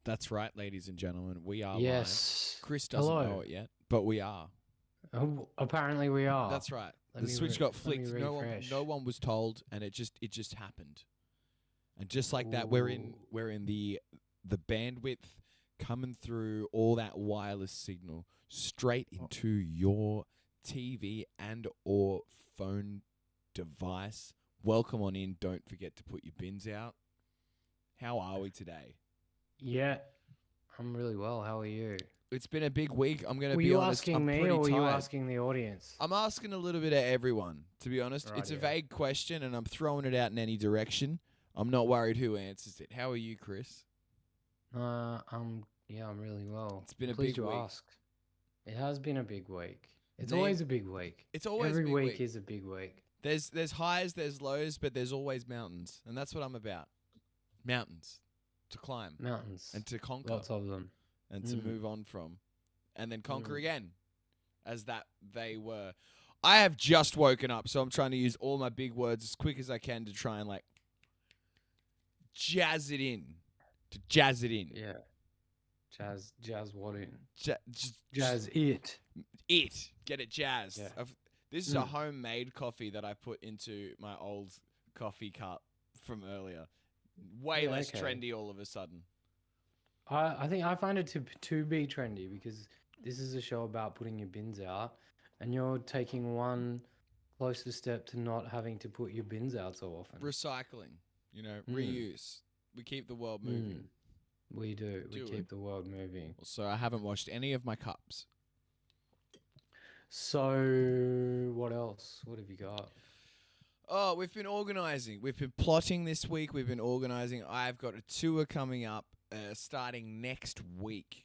That's right, ladies and gentlemen. We are live. Yes. Chris doesn't know Hello. it yet, but we are. Oh, apparently we are. That's right. Let The me switch re- got let me flicked. refresh. No one was told, and it just happened. And just like that, we're in the bandwidth coming through all that wireless signal straight into your TV and or phone device. Welcome on in. Don't forget to put your bins out. How are we today? Yeah, I'm really well. How are you? It's been a big week. I'm going to Were be you honest. asking I'm me pretty or were you tired. asking the audience? I'm asking a little bit of everyone, to be honest. It's a Rightio. vague question, and I'm throwing it out in any direction. I'm not worried who answers it. How are you, Chris? I'm really well. It's been a Pleased big you week. ask. It has been a big week. It's Name- always a big week. It's always Every a big week is a big week. There's highs, there's lows, but there's always mountains, and that's what I'm about. Mountains to climb Mountains. and to conquer Lots of them. and to Mm. move on from, and then conquer Mm. again, as that they were. I have just woken up, so I'm trying to use all my big words as quick as I can to try and jazz it in. To jazz it in. Yeah. Jazz what in? Just Jazz it. it. Get it jazzed. Yeah. This is a Mm. homemade coffee that I put into my old coffee cup from earlier. Way Yeah, less okay. trendy all of a sudden. I think I find it to be trendy because this is a show about putting your bins out, and you're taking one closer step to not having to put your bins out so often. Recycling, Mm. reuse. We keep the world moving. We do. We Do we? keep the world moving. So I haven't washed any of my cups. So what else? What have you got? Oh, we've been organising. We've been plotting this week. We've been organising. I've got a tour coming up starting next week.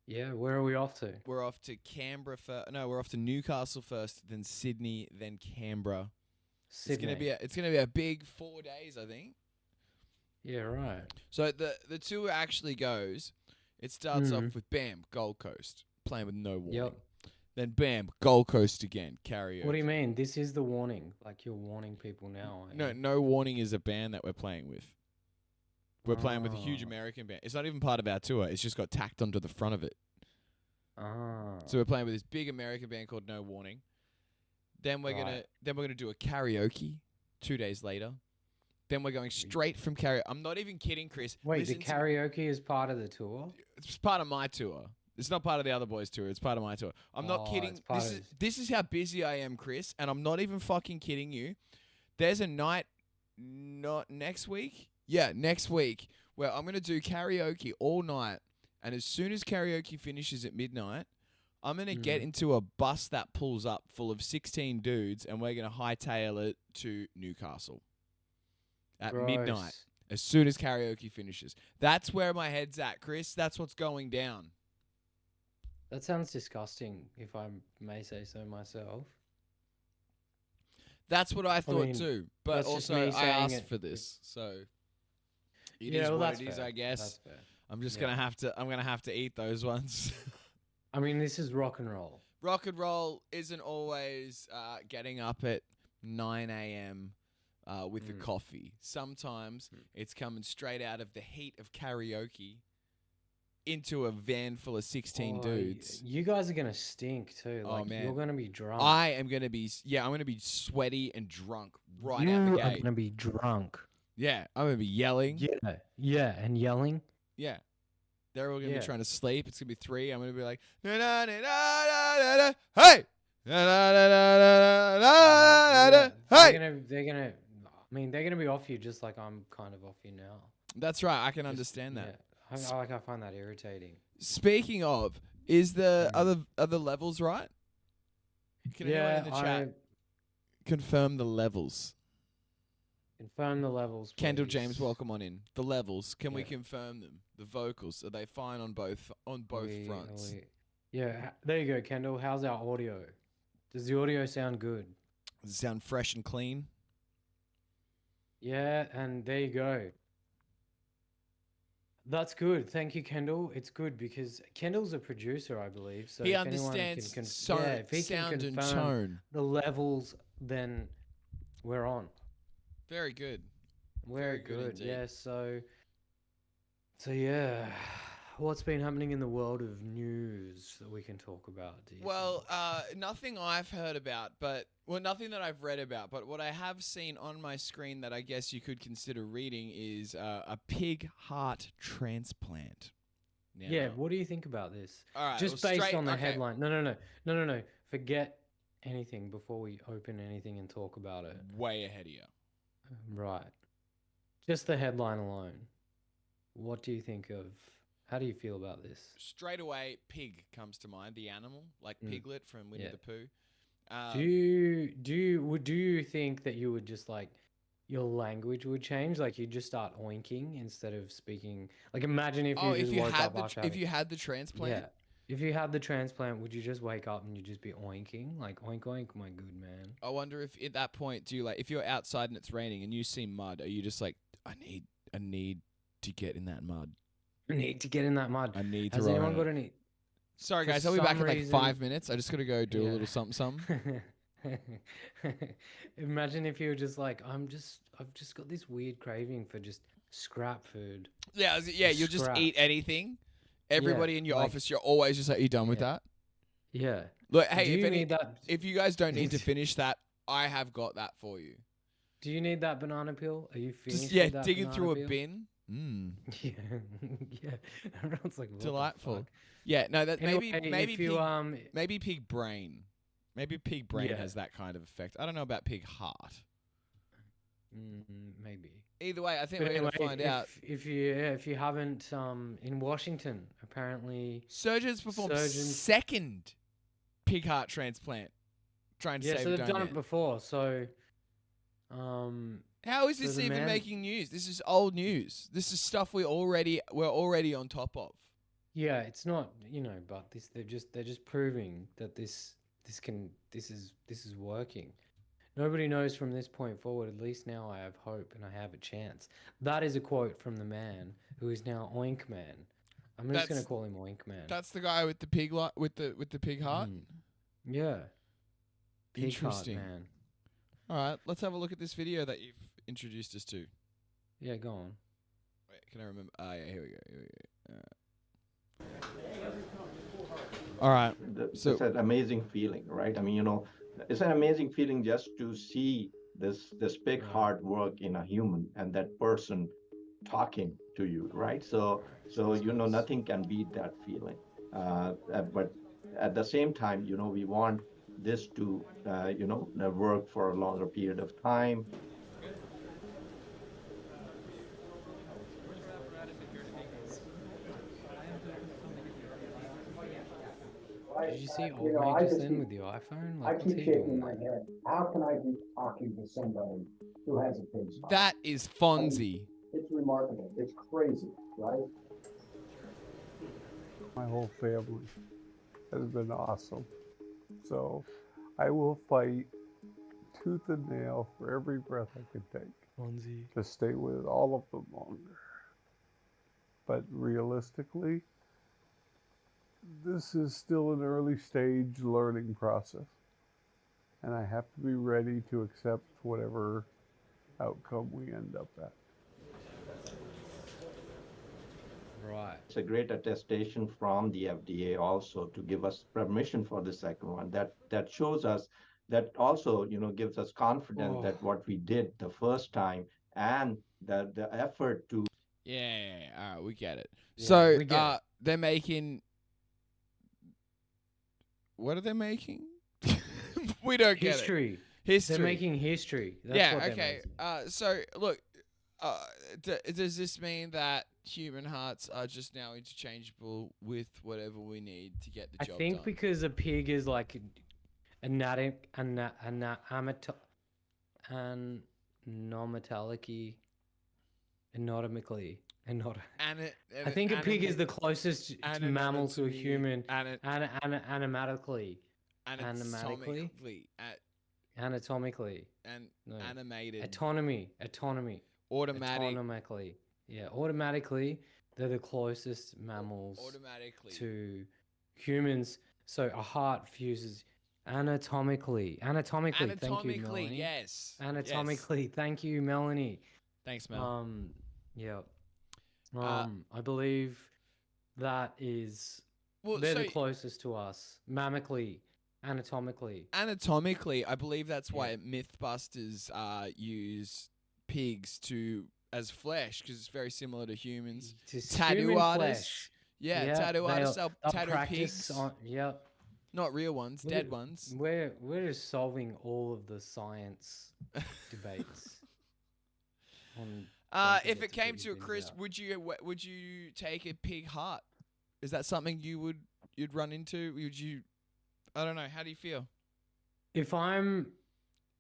Yeah, where are we off to? We're off to Canberra first. No, we're off to Newcastle first, then Sydney, then Canberra. Sydney. It's gonna be a big 4 days, I think. Yeah, right. So the tour actually goes. It starts off with bam, Gold Coast, playing with no warning. Yep. Then bam, Gold Coast again, karaoke. What do you mean? This is the warning. Like you're warning people now. aren't No, you? no warning is a band that we're playing with. We're playing with a huge Oh. American band. It's not even part of our tour. It's just got tacked onto the front of it. Ah. So we're playing with this big American band called No Warning. Then we're Right. gonna do a karaoke 2 days later. Then we're going straight from karaoke. I'm not even kidding, Chris. Wait, Listen the to- karaoke is part of the tour? It's part of my tour. It's not part of the other boys' tour. It's part of my tour. I'm not Oh, kidding. it's part This is how busy I am, Chris, and I'm not even fucking kidding you. There's a night, not next week. Yeah, next week, where I'm gonna do karaoke all night, and as soon as karaoke finishes at midnight, I'm gonna get into a bus that pulls up full of 16 dudes, and we're gonna hightail it to Newcastle at midnight. Gross. As soon as karaoke finishes. That's where my head's at, Chris. That's what's going down. That sounds disgusting, if I may say so myself. That's what I thought mean, too. But that's just also me I saying asked it. for this. So it Yeah, is well, what that's it is, fair. I guess. That's fair. I'm just Yeah. I'm gonna have to eat those ones. I mean, this is rock and roll. Rock and roll isn't always getting up at 9 a.m. With the coffee. Sometimes it's coming straight out of the heat of karaoke into a van full of 16 Oh, dudes. You guys are gonna stink too. Oh, Like man. you're gonna be drunk. I am gonna be I'm gonna be sweaty and drunk right you out the are gate. gonna be drunk. Yeah, I'm gonna be yelling. Yeah, and yelling. Yeah. They're all gonna Yeah. be trying to sleep. It's gonna be 3. I'm gonna be like, na na na na na na, hey, na na na na na na na, hey. They're gonna. I mean, they're gonna be off you just like I'm kind of off you now. That's right. I can Just- understand that. Yeah. I find that irritating. Speaking of, is the other levels right? Can anyone in the chat confirm the levels? Confirm the levels. Kendall please. James, welcome on in. The levels, can we Yeah. confirm them? The vocals, are they fine on both fronts? Yeah, there you go, Kendall. How's our audio? Does the audio sound good? Does it sound fresh and clean? Yeah, and there you go. That's good. Thank you, Kendall. It's good because Kendall's a producer, I believe. So He if anyone understands if he can sound and confirm tone. the levels, then we're on. Very good. Very Very good good. indeed. Yeah. So So yeah, what's been happening in the world of news that we can talk about? Do you Well, think? nothing I've heard about, but nothing that I've read about. But what I have seen on my screen that I guess you could consider reading is a pig heart transplant. Yeah, Now, what do you think about this? all right, well, Just based straight. on the Okay, headline. No, no, no, no, no, no. Forget anything before we open anything and talk about it. way ahead of you. Right. Just the headline alone. What do you think of? How do you feel about this? Straight away, pig comes to mind. The animal, like Mm, Piglet from Winnie yeah. the Pooh. Do you think that you would just like your language would change? Like you just start oinking instead of speaking. Like imagine if Oh, you just woke up after if having. you had the transplant, Yeah. If you had the transplant, would you just wake up and you just be oinking? Like oink oink, my good man. I wonder if at that point do you like if you're outside and it's raining and you see mud, are you just like I need to get in that mud. I need to get in that mud. I need to Has roll anyone in got it. any Sorry for guys, I'll be back some in like reason? 5 minutes. I just gotta go do a Yeah. little something something. Imagine if you were just like, I've just got this weird craving for just scrap food. Yeah, yeah, you'll just eat Scraps. anything. Yeah, Everybody in your like office, you're always just like, you done with yeah, that? yeah. Look, Do hey, you need that? if you guys don't need to finish that, I have got that for you. Do you need that banana peel? Are you finished Just yeah, with that digging banana through a peel? bin. Mmm. Yeah, yeah. Everyone's like, what the Delightful. fuck? Yeah, no, that Anyway, maybe if you pig maybe pig brain. Maybe pig brain yeah, has that kind of effect. I don't know about pig heart. maybe. Either way, I think But we're anyway, gonna find out. if you haven't in Washington, apparently Surgeons performed surgeons. second pig heart transplant, trying to Yeah, save so a they've done it donut. before. So, um, How is so this the even man. making news? This is old news. This is stuff we're already on top of. Yeah, it's not, but they're just proving that this is working. Nobody knows from this point forward. At least now I have hope and I have a chance. That is a quote from the man who is now Oink Man. I'm just gonna That's call him Oink Man. that's the guy with the pig with the pig heart. Mm. Yeah, Pig Heart Interesting. Man. All right, let's have a look at this video that you've introduced us to. Yeah, go on. Wait, can I remember? Ah, yeah, here we go. All right. So It's an amazing feeling, right? I mean, it's an amazing feeling just to see this big Right. hard work in a human and that person talking to you, right? So nothing can beat that feeling. But at the same time, we want this to work for a longer period of time. Did you see old You know, mate I just just then keep, with the iPhone? I Like, what's keep he shaking doing, my man? head. How can I be talking to somebody who has a pig's heart? that is Fonzie. It's remarkable. It's crazy, right? My whole family has been awesome. So I will fight tooth and nail for every breath I can take Fonzie. to stay with all of them longer. But realistically, this is still an early stage learning process. And I have to be ready to accept whatever outcome we end up at. Right. It's a great attestation from the FDA also to give us permission for the second one. That shows us that also, gives us confidence Oh. that what we did the first time and the effort to Yeah. All right, we get it. Yeah, So we get it. they're making. What are they making? We don't get it. History. History. They're making history. That's yeah. what they're Okay. making. So look. Does this mean that human hearts are just now interchangeable with whatever we need to get the I job think done? because a pig is like anomatically, I think a pig is the closest mammal to a human animatically. Anatomically. Anatomically. And No. animated. Autonomy. Automatic. Autonomically. Yeah, automatically, they're the closest mammals Automatically. to humans. So a heart fuses anatomically. Thank you, Anatomically, Melanie. yes. Anatomically, thank you, Melanie. Yes. Thanks, Mel. Yeah. I believe that is Well, they're so the closest to us, mammically, anatomically. anatomically, I believe that's Yeah. why MythBusters use pigs as flesh because it's very similar to humans. Just Tattoo human artists, flesh. yeah, tattoo artists sell they'll tattoo practice pigs, on. Yep. not real ones, Look dead at- ones. We're just solving all of the science debates. On don't If forget it to came put to your it, bins Chris, out. would you take a pig heart? Is that something you'd run into? Would you? I don't know. How do you feel? If I'm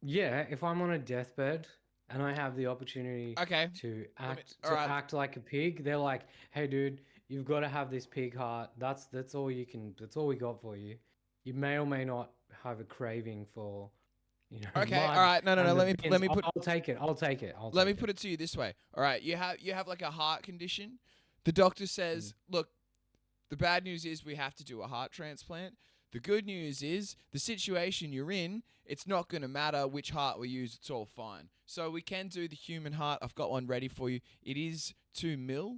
on a deathbed and I have the opportunity Okay. to alright. act like a pig, they're like, "Hey, dude, you've got to have this pig heart. That's all you can. That's all we got for you. You may or may not have a craving for, Okay. mud All right. No. and the Let me bins. put I'll take it. I'll take it. let me put it to you this way. All right. You have like a heart condition. The doctor says, look, the bad news is we have to do a heart transplant. The good news is the situation you're in, it's not going to matter which heart we use. It's all fine. So we can do the human heart. I've got one ready for you. It is 2 mil.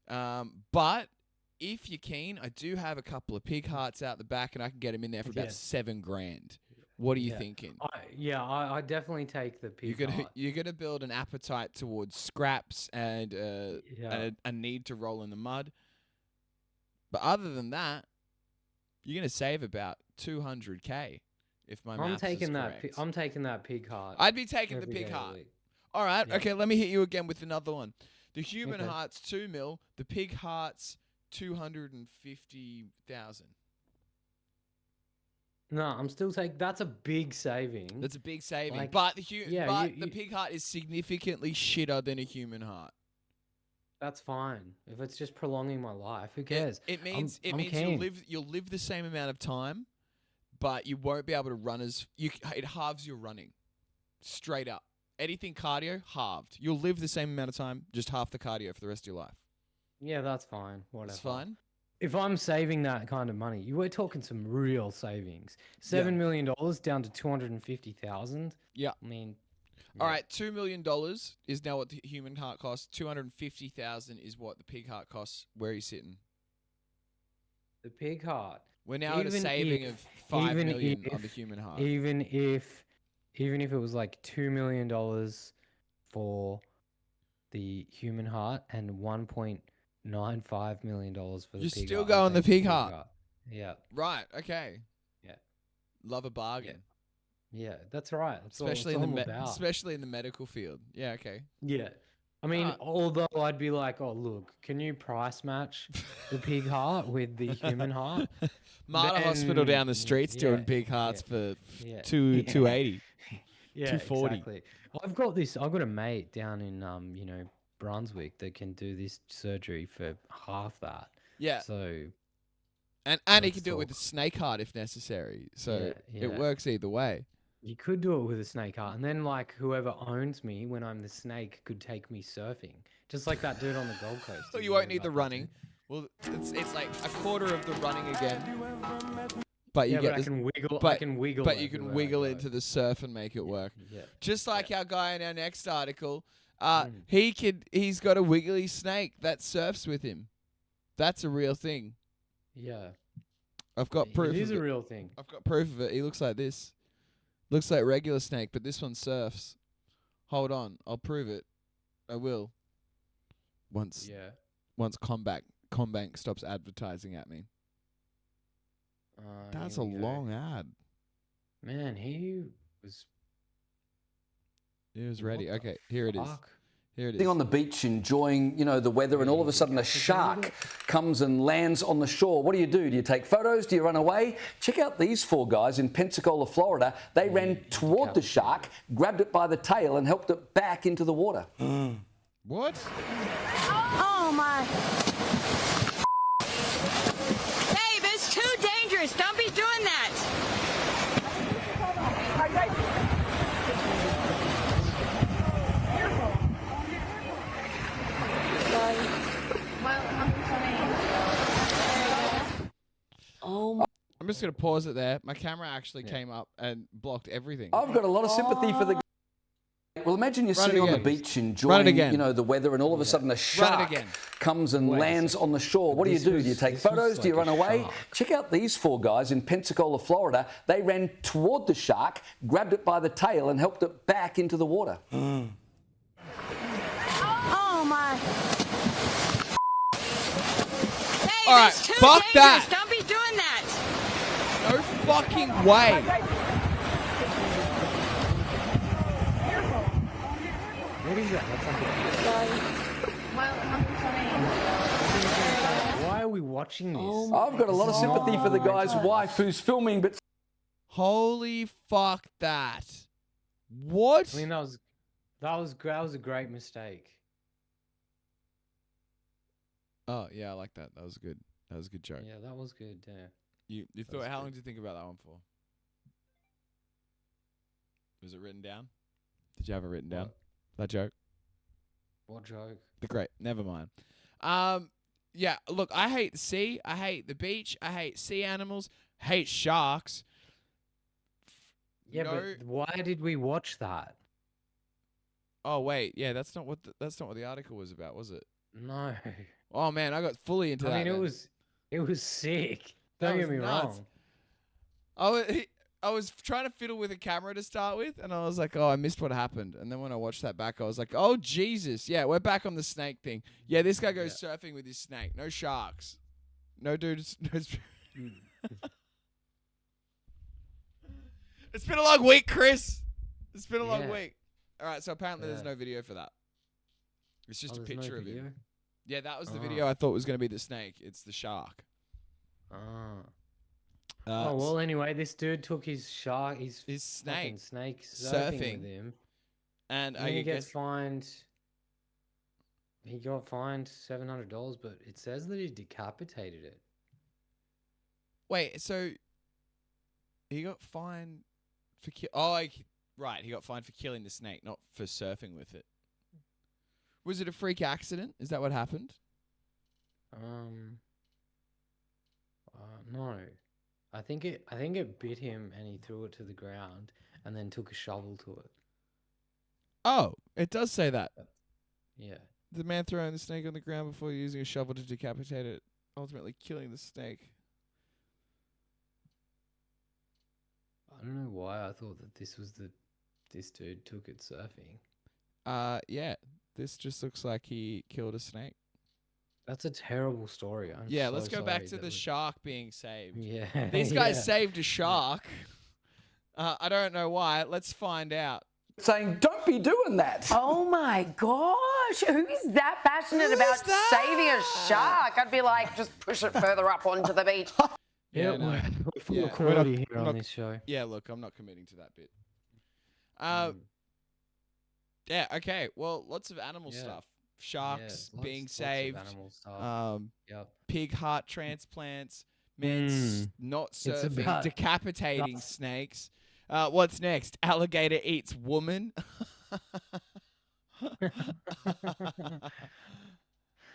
But if you're keen, I do have a couple of pig hearts out the back and I can get them in there for about Yeah. $7,000. What are you Yeah. thinking? I definitely take the pig You're gonna heart. you're gonna build an appetite towards scraps and Yeah. a need to roll in the mud. But other than that, you're gonna save about 200K if my I'm maths taking is that. correct. I'm taking that pig heart. I'd be taking the every pig day of the heart. week. All right, Yeah. okay. Let me hit you again with another one. The human Okay. heart's 2 mil. The pig heart's 250,000. No, I'm still taking. That's a big saving. That's a big saving. Like, but the yeah, you- the pig heart is significantly shitter than a human heart. That's fine. If it's just prolonging my life, who cares? It means I'm you'll keen. live the same amount of time, but you won't be able to run it halves your running. Straight up. Anything cardio, halved. You'll live the same amount of time, just half the cardio for the rest of your life. Yeah, that's fine. Whatever. It's fine. If I'm saving that kind of money, you were talking some real savings. Yeah. $7 million down to 250,000. Yeah. I mean, All yeah. right, $2 million is now what the human heart costs. 250,000 is what the pig heart costs. Where are you sitting? The pig heart. We're now at a Even saving if- of 5 even million on the if- human heart. Even if it was like $2 million for the human heart and $1.95 million for the You're pig still heart, going I'll the take pig heart. Yeah. Right. Okay. Yeah. Love a bargain. Yeah, that's right. That's Especially all, in it's the all about. especially in the medical field. Yeah. Okay. Yeah. I mean, although I'd be like, oh, look, can you price match the pig heart with the human heart? Marta Hospital down the Then, street's doing yeah, pig hearts for Yeah. 280. Yeah, 240. exactly. I've got a mate down in Brunswick that can do this surgery for half that. Yeah. So And he let's can do it with a talk. snake heart if necessary. So Yeah, it yeah. works either way. you could do it with a snake heart, and then like whoever owns me when I'm the snake could take me surfing, just like that dude on the Gold Coast. So Did you hear won't need the about that running. dude? Well, it's like a quarter of the running again. But you Yeah, get but I this, can wiggle. I but- can wiggle. but you can everywhere I wiggle go. into the surf and make it work. Yeah. Just like our guy in our next article, Mm. he's got a wiggly snake that surfs with him. That's a real thing. Yeah. I've got proof. It is of a it. real thing. I've got proof of it. He looks like this. Looks like regular snake, but this one surfs. Hold on, I'll prove it. I will. Once Yeah. Combank stops advertising at me. That's a Here we go. long ad. Man, he was It was what ready. the Okay, here it is. fuck? Here it Sitting is. on the beach enjoying, the weather, and all of a sudden a shark comes and lands on the shore. What do? Do you take photos? Do you run away? Check out these four guys in Pensacola, Florida. They ran toward the shark, grabbed it by the tail, and helped it back into the water. What? Oh my. Babe, it's too dangerous. Don't be doing that. I'm just gonna pause it there. My camera actually came up and blocked everything. I've got a lot of sympathy for the guy Well, imagine you're Run it sitting on the again. beach Run it enjoying, again. you know, the weather, and all of a sudden a shark again. comes and Wait a lands second. on the shore. What do you This do? was- Do you take this was photos? Do you like run a away? shark. Check out these 4 guys in Pensacola, Florida. They ran toward the shark, grabbed it by the tail, and helped it back into the water. Oh my. Hey, All right, that's too fuck dangerous. that. Don't be doing that. No fucking way. What is that? That's like Why are we watching this? I've got a lot of sympathy for the guy's wife who's filming, but Holy fuck that. What? I mean, that was a great mistake. Oh, yeah, I like that. That was good. That was a good joke. Yeah, that was good. Yeah. You thought, was how good. long did you think about that one for? Was it written down? Did you have it written down? What? That joke? What joke? Great. Never mind. Yeah, look, I hate the sea. I hate the beach. I hate sea animals. Hate sharks. Yeah, No- but why did we watch that? Oh wait, yeah, that's not what the article was about, was it? No. Oh man, I got fully into that. I mean, then. it was sick. That Don't get was me nuts. wrong. I was trying to fiddle with a camera to start with, and I was like, oh, I missed what happened. And then when I watched that back, I was like, oh, Jesus. Yeah, we're back on the snake thing. Yeah, this guy goes surfing with his snake. No sharks. No dudes. No It's been a long week, Chris. It's been a long Yeah. week. All right, so apparently there's Yeah. no video for that. It's just a There's no picture of video? him. Yeah, that was the Oh. video I thought was going to be the snake. It's the shark. Ah. Uh, Oh well. Anyway, this dude took his shark, his His fucking snake. snake surfing Surfing. with him. And And then I he gets guess fined. He got fined $700, but it says that he decapitated it. wait, so he got fined for right, he got fined for killing the snake, not for surfing with it. Was it a freak accident? Is that what happened? No, I think it bit him and he threw it to the ground and then took a shovel to it. Oh, it does say that. Yeah. The man throwing the snake on the ground before using a shovel to decapitate it, ultimately killing the snake. I don't know why I thought that this dude took it surfing. Yeah, this just looks like he killed a snake. That's a terrible story. I'm Yeah, so let's go back sorry to that the we- shark being saved. Yeah. These guys yeah. saved a shark. I don't know why. Let's find out. saying, don't be doing that. Oh my gosh, who is that passionate Who's about that? saving a shark? I'd be like, just push it further up onto the beach. Yeah, no. we're full Yeah, of we're not- quality here we're on not- this show. Yeah, look, I'm not committing to that bit. Mm. Yeah, okay. Well, lots of animal Yeah. stuff. Yeah, Sharks being lots of saved. animal stuff. Yep. Pig heart transplants. Men not It's surfing. about- Decapitating snakes. What's next? Alligator eats woman.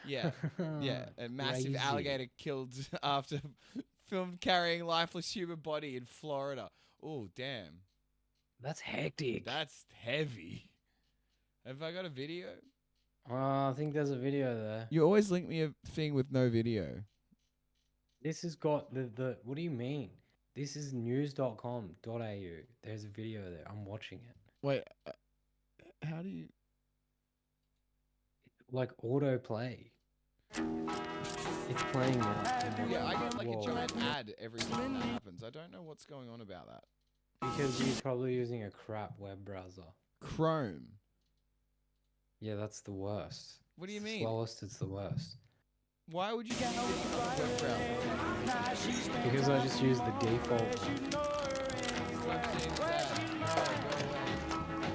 Yeah. Yeah, a massive Crazy. alligator killed after filmed carrying lifeless human body in Florida. Oh, damn. That's hectic. That's heavy. Have I got a video? I think there's a video there. You always link me a thing with no video. This has got the what do you mean? This is news.com.au. There's a video there. I'm watching it. Wait, how do you... Like autoplay. It's playing now. Yeah, I get like Whoa. a giant ad every time that happens. I don't know what's going on about that. Because you're probably using a crap web browser. Chrome. Yeah, that's the worst. What do you It's the mean? Slowest, it's the worst. Why would you get help with a web browser? Because I just use the default one. Stop seeing that.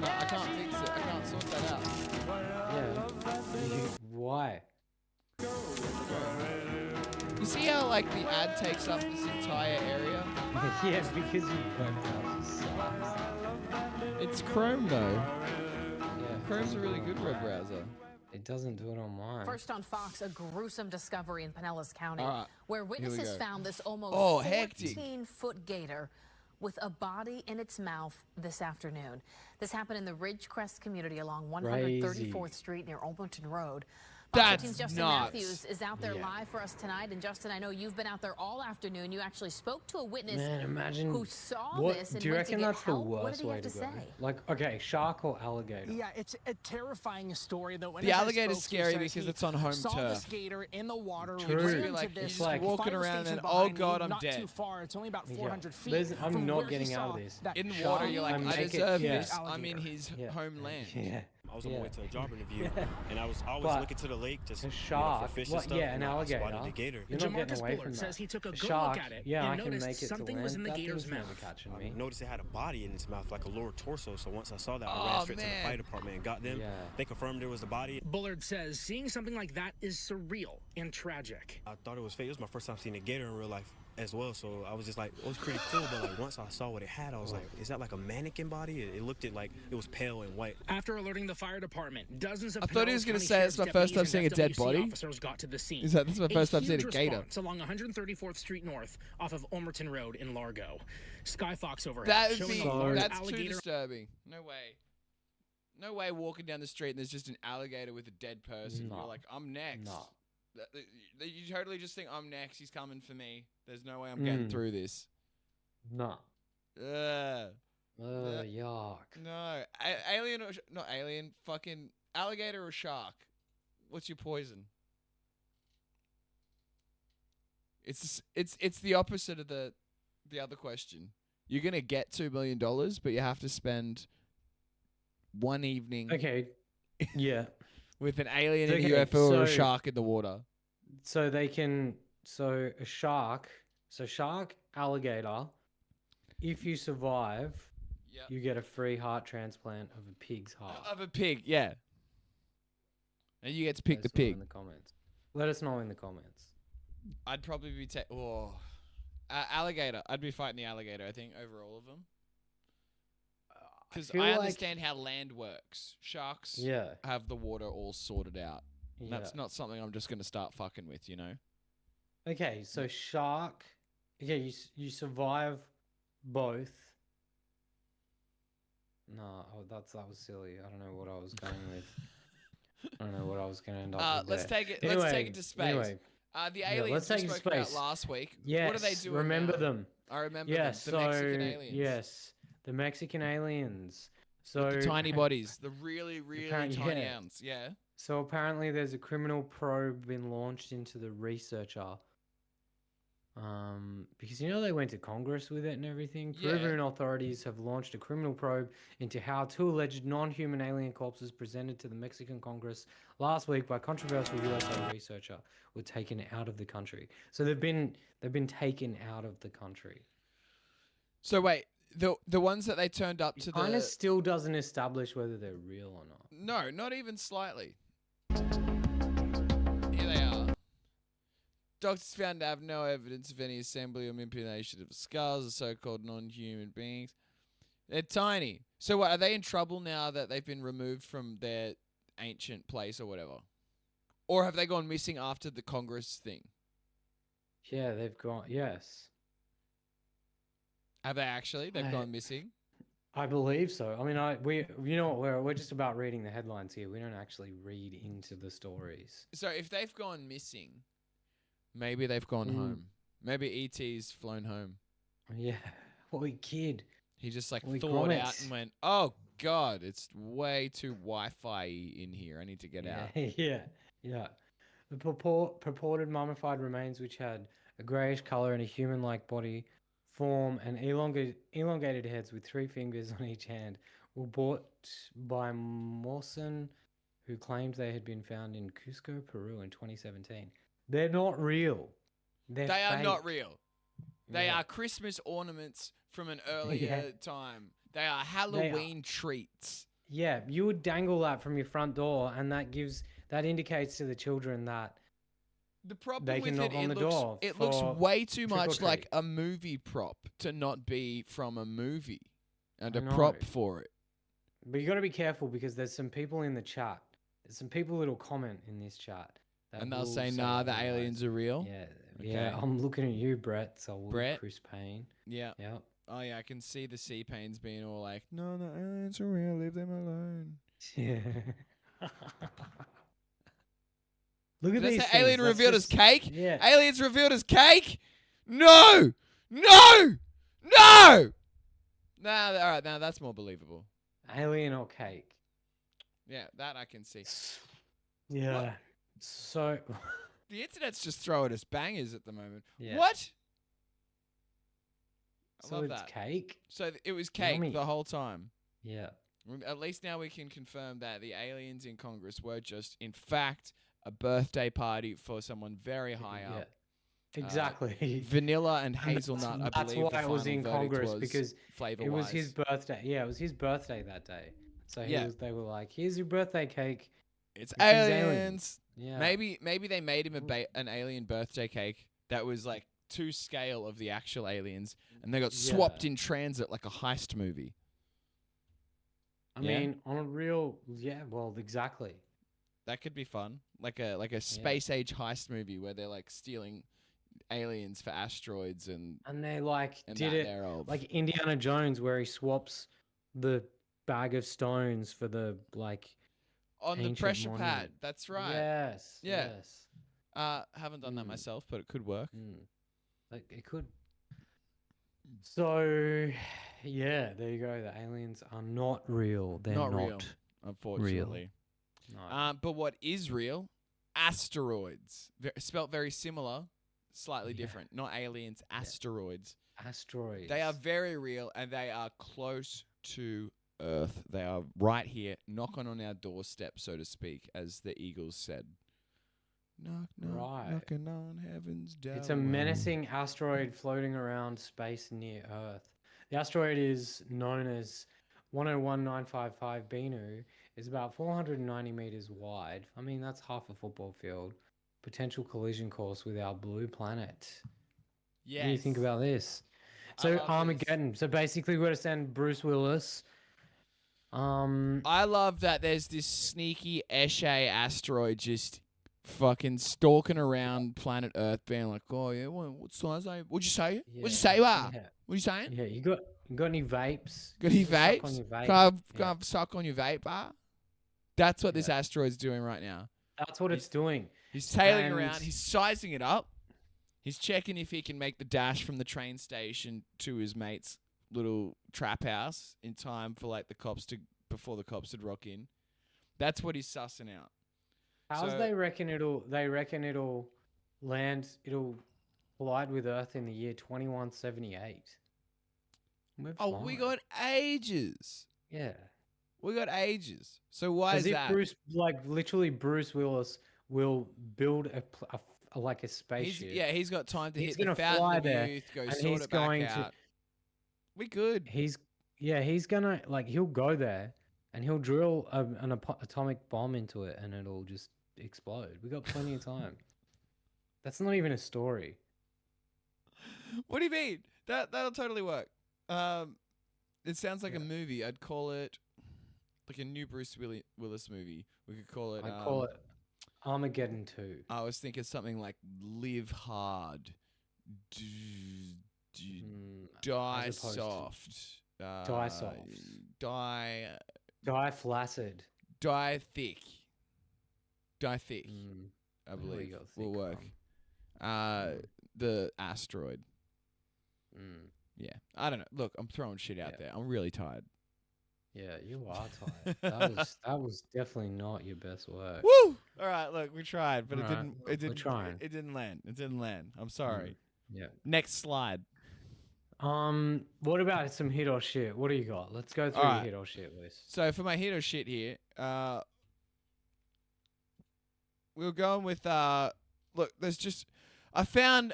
No, I can't fix it. I can't sort that out. Yeah. Why? You see how like the ad takes up this entire area? Yeah, because your web browser sucks. It's Chrome though. Yeah, it Chrome's a doesn't really do it good on web mine. browser. It doesn't do it on mine. First on Fox, a gruesome discovery in Pinellas County, All right, where we witnesses go. found this almost Oh, hectic. 14-foot gator with a body in its mouth this afternoon. This happened in the Ridgecrest community along Crazy. 134th Street near Olberton Road. That's Fox 13's Justin nuts. Matthews is out there live for us tonight. And Justin, I know you've been out there all afternoon. You actually spoke to a witness Man, imagine who saw what, this and do you went to reckon get that's the help. What worst did he way have to to go? say? Like, okay, shark or alligator? Yeah, it's a terrifying story though. The alligator's scary because it's on home saw turf. this gator in the water. True. ran You're to like, this you're just like- walking fire around station and, oh behind God, me, I'm not dead. too far. It's only about 400 feet. I'm from not where he getting out of saw this. that In the shark. water, you're like, I'm I naked, deserve yeah. this. I'm in his homeland. Yeah. I was on my Yeah. way to a job interview, Yeah. and I was always But looking to the lake just a for shark, fish what- and stuff. yeah, an and I alligator. spotted a gator. You're not getting Jamarcus away Bullard from says that. he took a A good shark, look at it yeah, and I can noticed make it to something land. was in the That gator's thing's mouth. never catching I me. noticed it had a body in its mouth, like a lower torso. So once I saw that, I Oh, ran straight to the man. fire department and got them. Yeah. They confirmed there was the body. Bullard says seeing something like that is surreal and tragic. I thought it was fake. It was my first time seeing a gator in real life as well. So I was just like, it was pretty cool. But like once I saw what it had, I was like, is that like a mannequin body? It looked like it was pale and white. After alerting the fire department, dozens of I thought he was Pinellas gonna County say it's my Sheriff's first time deputies seeing a and dead FWC body. officers got to the scene. This is my first time seeing a huge gator. response along 134th Street North off of Olmerton Road in Largo. Skyfox overhead. That would showing be, a large that's too alligator. disturbing. No way. No way walking down the street and there's just an alligator with a dead person. No. You're like, I'm next. No. You totally just think, I'm next. He's coming for me. There's no way I'm getting through this. No. Ugh. Yuck. No. Alien or not alien. Fucking alligator or shark. What's your poison? It's the opposite of the other question. You're gonna get $2 million, but you have to spend one evening Okay. Yeah. with an alien in Okay, a UFO or a so- shark in the water. So they can. So a shark. So shark, alligator. If you survive, Yep. you get a free heart transplant of a pig's heart. Of a pig, yeah. And you get to pick Let the us know pig. in the comments. Let us know in the comments. I'd probably be alligator. I'd be fighting the alligator, I think, over all of them. Because feel I like- understand how land works. Sharks Yeah. have the water all sorted out. Yeah. That's not something I'm just going to start fucking with, you know? Okay, so shark. Okay, you survive both. No, that was silly. I don't know what I was going with. I don't know what I was going to end up with Let's there. take it. Let's take it to space. Anyway, The yeah, aliens let's we take it to spoke about space. last week. yes, What are they doing? remember now? them. I remember Yes, them. The Mexican so aliens. yes, the Mexican aliens. So The tiny bodies. The really, really Apparently, tiny yeah. ants. Yeah. So apparently, there's a criminal probe been launched into the researcher. Because they went to Congress with it and everything. Yeah. Peruvian authorities have launched a criminal probe into how two alleged non-human alien corpses presented to the Mexican Congress last week by controversial USA researcher were taken out of the country. So they've been taken out of the country. So wait, the ones that they turned up to Kind the of still doesn't establish whether they're real or not. No, not even slightly. Here they are. Doctors found to have no evidence of any assembly or manipulation of skulls of so-called non-human beings. They're tiny. So what, are they in trouble now that they've been removed from their ancient place or whatever? Or have they gone missing after the Congress thing? Yeah, they've gone. Yes, Have they actually? They've gone missing? I believe so. I mean, we're just about reading the headlines here. We don't actually read into the stories. So if they've gone missing, maybe they've gone home. Maybe E.T.'s flown home. Yeah. Boy, kid. He just We thawed out grommets. and went, oh God, it's way too Wi-Fi in here. I need to get out. Yeah. The purported mummified remains, which had a greyish colour and a human-like body, form, and elongated heads with 3 fingers on each hand, were bought by Mawson, who claimed they had been found in Cusco, Peru in 2017. They're not real. They are not real. They Yeah. are Christmas ornaments from an earlier time. They are Halloween treats. Yeah, you would dangle that from your front door, and that indicates to the children that The problem they can with knock on the looks, door. it looks for way too trick or much like treat. a movie prop to not be from a movie and I a prop know. for it. But you got to be careful because there's some people in the chat. There's some people that'll comment in this chat. that And they'll will say, nah, the otherwise. aliens are real. Yeah, Okay. yeah. I'm looking at you, Brett. So Brett? Chris Payne. Yeah. Yep. Oh yeah, I can see the sea pains being all like, no, the aliens are real, leave them alone. Yeah. Look at Did I these say things. alien That's revealed as just- cake? Yeah. Aliens revealed as cake? No! No! No! Nah, all right, now that's more believable. Alien or cake. Yeah, that I can see. Yeah. So. The internet's just throwing us bangers at the moment. Yeah. What? I So love it's that. cake. So it was cake Yummy. the whole time. Yeah. At least now we can confirm that the aliens in Congress were just, in fact, a birthday party for someone very high Yeah. up. Exactly. Vanilla and And hazelnut, I that's believe why the it was final in verdict Congress was because flavor it was his birthday. Yeah, it was his birthday that day. So Yeah. they were like, "Here's your birthday cake." It's these aliens. Yeah. Maybe they made him an alien birthday cake that was like to scale of the actual aliens, and they got swapped in transit like a heist movie. I Yeah. mean, on a real, yeah, well, exactly. That could be fun, like a space age heist movie where they're like stealing aliens for asteroids and they like and did that it thereof. like Indiana Jones, where he swaps the bag of stones for the like on the ancient pressure pad. monument. That's right. Yes. Yeah. Yes. Haven't done that myself, but it could work. Like it could. So, yeah, there you go. The aliens are not real. They're Not not, real, unfortunately. No. But what is real? Asteroids. Spelt very similar, slightly different. Not aliens, asteroids. Asteroids. They are very real and they are close to Earth. They are right here, knocking on our doorstep, so to speak, as the Eagles said. Knock, knock, Right. knocking on heaven's door. It's a menacing asteroid floating around space near Earth. The asteroid is known as 101955 Bennu. It's about 490 meters wide. I mean, that's half a football field. Potential collision course with our blue planet. Yes. What do you think about this? I So love this. Armageddon. So basically, we're going to send Bruce Willis. I love that there's this sneaky Eshe asteroid just fucking stalking around planet Earth, being like, "Oh yeah, what size are you? What'd you say? What'd you say? What? Yeah. What you saying? Yeah, you got any vapes? Got any Just suck on vapes? your vape. Can I Yeah. suck on your vape bar?" That's what this asteroid's doing right now. That's what it's doing. He's tailing And- around. He's sizing it up. He's checking if he can make the dash from the train station to his mate's little trap house in time for like before the cops would rock in. That's what he's sussing out. How's So- they reckon it'll land? It'll collide with Earth in the year 2178. We're Oh, we fine. got ages. Yeah. We got ages. So why As is if that? literally Bruce Willis will build like a spaceship. He's got time to He's hit the gonna fountain fly of there, youth, go and sort he's it back going out. to. We good. He's gonna he'll go there and he'll drill an atomic bomb into it and it'll just explode. We got plenty of time. That's not even a story. What do you mean? That'll totally work. It sounds like a movie. I'd call it like a new Bruce Willis movie. We could call it. I call it Armageddon 2. I was thinking something like Live Hard, Die as opposed to- Soft, Die Soft. Die Flaccid. Die Thick, Die Thick. I Where you believe got will thick work. from? The asteroid. Yeah, I don't know. Look, I'm throwing shit out there. I'm really tired. Yeah, you are tired. that was definitely not your best work. Woo! All right, look, we tried, but All right, we're it didn't trying. it didn't land. It didn't land. I'm sorry. Yeah. Next slide. What about some hit or shit? What do you got? Let's go through All your right. hit or shit list. So for my hit or shit here, we're going with look, there's just I found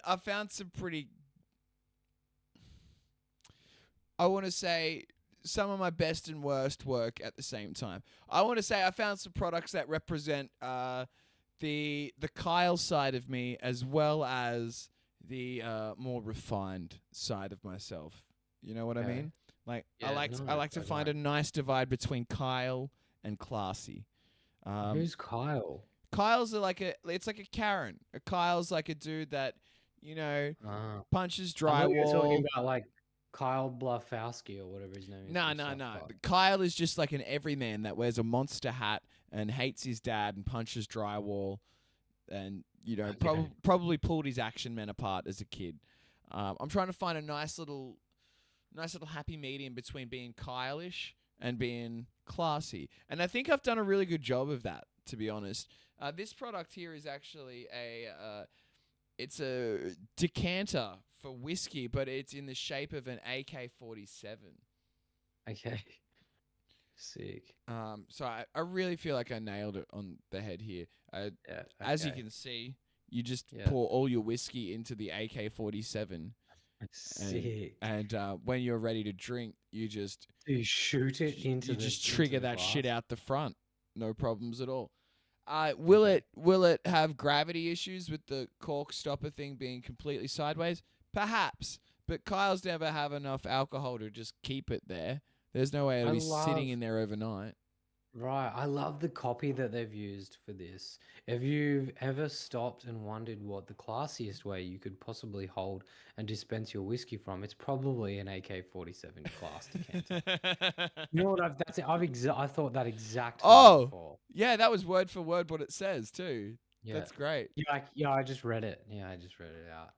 some pretty, I want to say, some of my best and worst work at the same time. I want to say I found some products that represent the Kyle side of me as well as the more refined side of myself. You know what I Okay. mean? Like Yeah, I like to I find a nice divide between Kyle and classy. Who's Kyle? Kyle's it's like a Karen. Kyle's like a dude that, you know, punches I thought you were drywall. talking about like Kyle Blafowski or whatever his name is. No, from no, South no. Park. Kyle is just like an everyman that wears a monster hat and hates his dad and punches drywall, and probably pulled his action men apart as a kid. I'm trying to find a nice little happy medium between being Kyle-ish and being classy, and I think I've done a really good job of that, to be honest. This product here is actually it's a decanter for whiskey, but it's in the shape of an AK-47. Okay. Sick. So I really feel like I nailed it on the head here. As you can see, you just pour all your whiskey into the AK-47. Sick. And when you're ready to drink, you shoot it into you the just trigger into the that shit glass? out the front. No problems at all. Will it have gravity issues with the cork stopper thing being completely sideways? Perhaps. But Kyle's never have enough alcohol to just keep it there. There's no way it'll be sitting in there overnight. Right. I love the copy that they've used for this. Have you ever stopped and wondered what the classiest way you could possibly hold and dispense your whiskey from? It's probably an AK-47 class decanter. You know what? I thought that exact thing before. Yeah, that was word for word what it says too. Yeah. That's great. Yeah, I just read it. Yeah, I just read it out.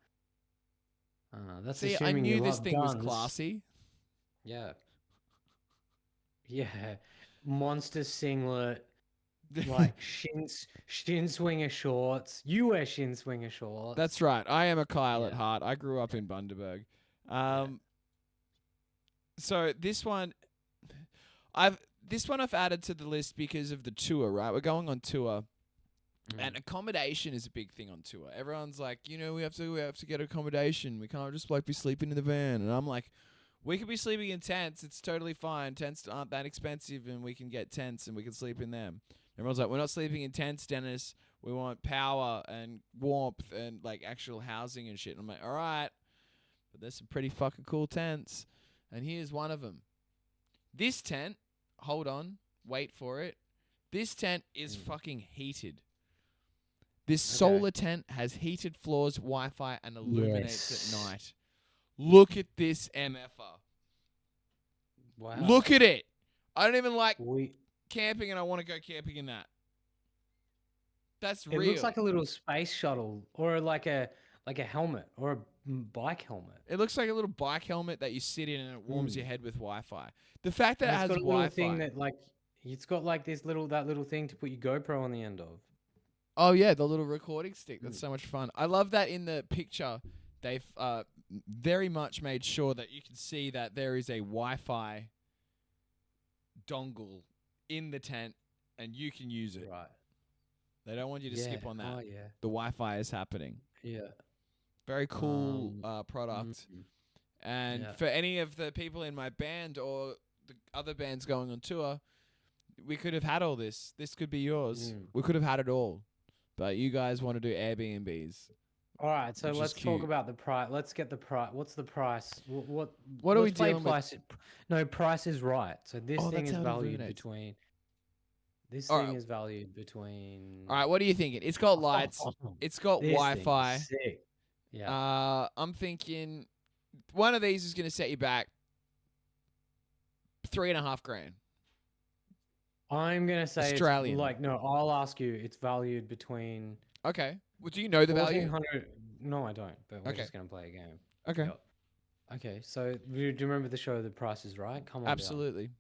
That's See, I assuming you knew this love thing was guns. classy. Yeah. Yeah. Monster singlet, like shin swinger shorts. You wear shin swinger shorts. That's right. I am a Kyle at heart. I grew up in Bundaberg. So this one I've added to the list because of the tour, right? We're going on tour. And accommodation is a big thing on tour. Everyone's like, we have to get accommodation. We can't just be sleeping in the van. And I'm like, we could be sleeping in tents. It's totally fine. Tents aren't that expensive, and we can get tents and we can sleep in them. Everyone's like, we're not sleeping in tents, Dennis. We want power and warmth and actual housing and shit. And I'm like, all right, but there's some pretty fucking cool tents, and here's one of them. This tent, hold on, wait for it. This tent is fucking heated. This solar tent has heated floors, Wi-Fi, and illuminates at night. Look at this MFR. Wow. Look at it. I don't even like camping, and I want to go camping in that. That's real. It looks like a little space shuttle, or like a helmet, or a bike helmet. It looks like a little bike helmet that you sit in, and it warms your head with Wi-Fi. The fact that it has got a little Wi-Fi. thing that it's got that little thing to put your GoPro on the end of. Oh yeah, the little recording stick. That's so much fun. I love that in the picture. They've very much made sure that you can see that there is a Wi-Fi dongle in the tent, and you can use it. Right. They don't want you to skip on that. Oh yeah. The Wi-Fi is happening. Yeah. Very cool product. And for any of the people in my band or the other bands going on tour, we could have had all this. This could be yours. We could have had it all. But you guys want to do Airbnbs. All right, so Which is let's talk cute. about the price. Let's get the price. What's the price? What are we let's play dealing with? price? No, Price is Right. So this Oh, thing that's is how it valued illuminates. between. This All thing right. is valued between. All right, what are you thinking? It's got lights. It's got This thing is Wi-Fi. sick. Yeah. I'm thinking one of these is going to set you back $3,500. I'm gonna say Australian. no. I'll ask you. It's valued between. Okay. Well, do you know the value? 1,400. No, I don't. But we're Okay. just gonna play a game. Okay. Yep. Okay. So do you remember the show The Price is Right? Come on. down. Absolutely.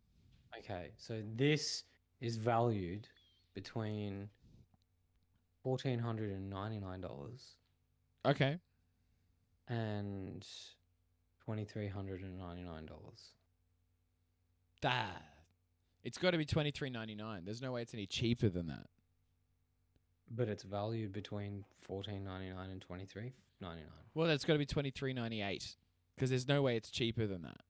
Okay, so this is valued between $1,499 Okay. and $2,399. That. It's got to be $23.99. There's no way it's any cheaper than that. But it's valued between $1,499 and $2,399. Well, that's got to be $23.98 because there's no way it's cheaper than that.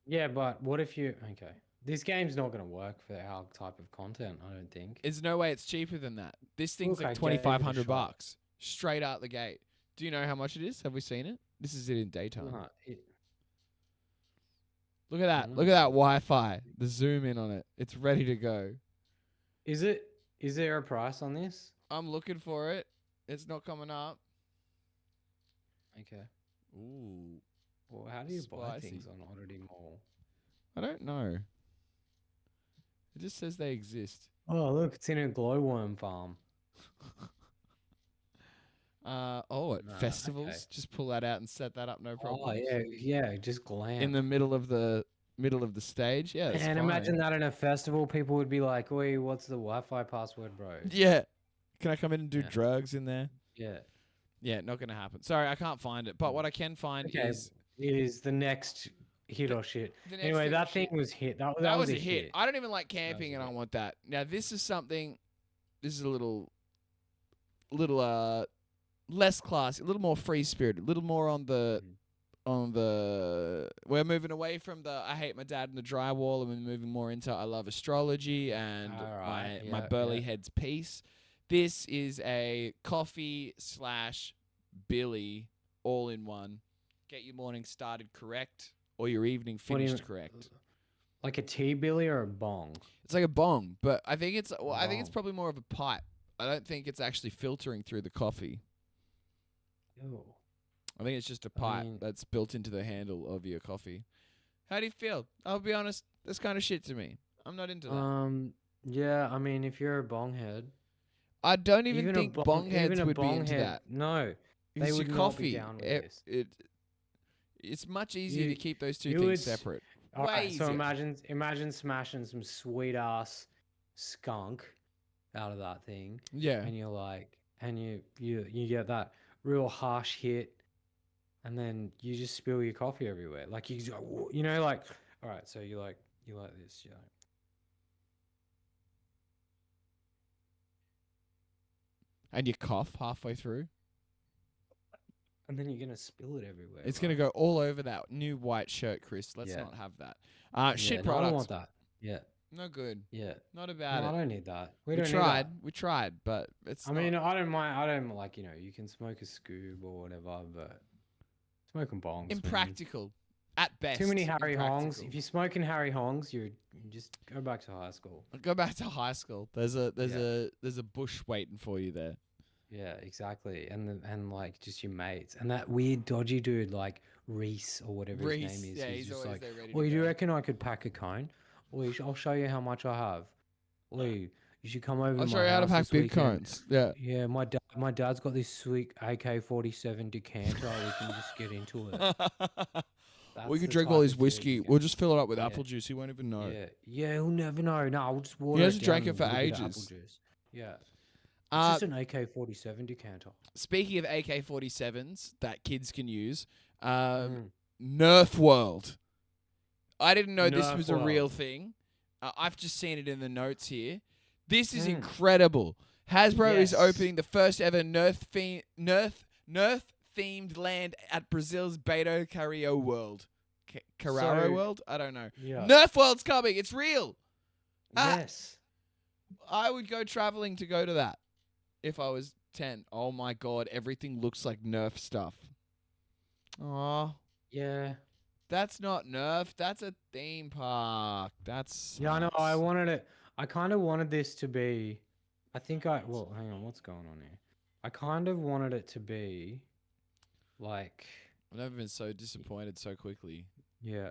Yeah, but what if you? Okay, this game's not going to work for our type of content. I don't think. There's no way it's cheaper than that. This thing's Look, I like gave it a $2,500 shot. straight out the gate. Do you know how much it is? Have we seen it? This is it in daytime. Nah, Look at that. Look at that Wi-Fi. The zoom in on it. It's ready to go. Is it? Is there a price on this? I'm looking for it. It's not coming up. Okay. Ooh. Well, how do you buy Spicy. things on Oddity Mall? I don't know. It just says they exist. Oh, look, it's in a glowworm farm. At festivals. okay. Just pull that out and set that up, no problem. Oh, yeah, just glam. In the middle of the stage. Yeah, that's And fine. imagine that in a festival, people would be like, "Oi, what's the Wi-Fi password, bro?" Yeah. Can I come in and do Yeah. drugs in there? Yeah. Yeah, not gonna happen. Sorry, I can't find it. But what I can find Okay, is the next hit or shit. the next Anyway, thing that or thing shit. was hit. That that was was a hit. I don't even like camping, a and I hit. want that. Now this is something. This is a little less classy, a little more free spirited, a little more on the we're moving away from the I hate my dad and the drywall, and we're moving more into I love astrology and Alright, my yeah, burly yeah. head's peace. This is a coffee / Billy all in one. Get your morning started correct or your evening What do you finished mean? correct. Like a tea billy or a bong? It's like a bong, but I think it's I think it's Bong. probably more of a pipe. I don't think it's actually filtering through the coffee. Ew. I think it's just a pipe mean- that's built into the handle of your coffee. How do you feel? I'll be honest, that's kind of shit to me. I'm not into that. Yeah, I mean, if you're a bong head, I don't even a think bong- bong heads even a would be bong into head- that. No, they Because would your not coffee, be down with this. it's much easier to You- keep those two you things would separate. All Way right, so easier. imagine smashing some sweet ass skunk out of that thing, Yeah. and you're like, and you get that real harsh hit, and then you just spill your coffee everywhere. Like you, you know, like, all right, so you like this, you know. And you cough halfway through. And then you're gonna spill it everywhere. It's right? going to go all over that new white shirt, Chris. Let's Yeah. not have that. Yeah, Shit no, I products. don't want that. Yeah, No good. yeah. Not No, about I it. don't need that. We don't need tried. that. We tried, but it's I mean, not- I don't mind. I don't like, you know, you can smoke a scoob or whatever, but smoking bongs, man. impractical at best. Too many Harry Hongs. impractical. If you're smoking Harry Hongs, you just go back to high school. Go back to high school. There's a bush waiting for you there. Yeah, exactly. And like just your mates and that weird dodgy dude like Reese or whatever Reese, his name is. yeah, who's he's just always like, there ready well, to do you go." reckon I could pack a cone? Well, I'll show you how much I have. Lee, you should come over. I'll to show my you how to house pack this big weekend." cones. Yeah. Yeah, my dad's got this sweet AK-47 decanter. We can just get into it. That's We can the drink all type his of dude whiskey. you We'll just fill it up with Yeah. apple juice. He won't even know. Yeah, he'll never know. No, I'll just water hasn't it drank down it for with a bit of apple ages. juice. Yeah. It's Uh, just an AK-47 decanter. Speaking of AK-47s that kids can use, Mm. Nerf World. I didn't know this Nerf was a real World. thing. I've just seen it in the notes here. This is Mm. incredible. Hasbro is Yes. opening the first ever Nerf themed land at Brazil's Beto Carreiro World. Carraro So- World? I don't know. Yeah. Nerf World's coming. It's real. Ah. Yes. I would go traveling to go to that if I was 10. Oh my god, everything looks like Nerf stuff. Aw, Yeah. that's not Nerf. That's a theme park. That's Yeah, I know. I wanted it. I kind of wanted this to be. Well, hang on. What's going on here? I kind of wanted it to be like. I've never been so disappointed so quickly. Yeah.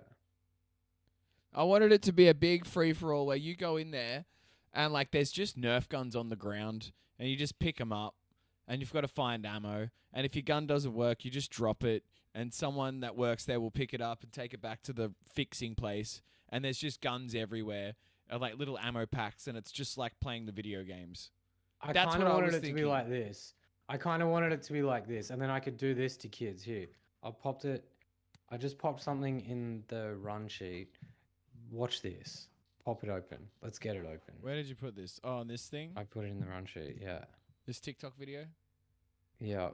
I wanted it to be a big free for all where you go in there and like there's just Nerf guns on the ground and you just pick them up and you've got to find ammo, and if your gun doesn't work, you just drop it and someone that works there will pick it up and take it back to the fixing place, and there's just guns everywhere, like little ammo packs, and it's just like playing the video games. I That's kind what of I wanted was it to be thinking. like this. I kind of wanted it to be like this, and then I could do this to kids. Here, I just popped something in the run sheet. Watch this. Pop it open. Let's get it open. Where did you put this? Oh, on this thing? I put it in the run sheet. Yeah. This TikTok video? Yeah.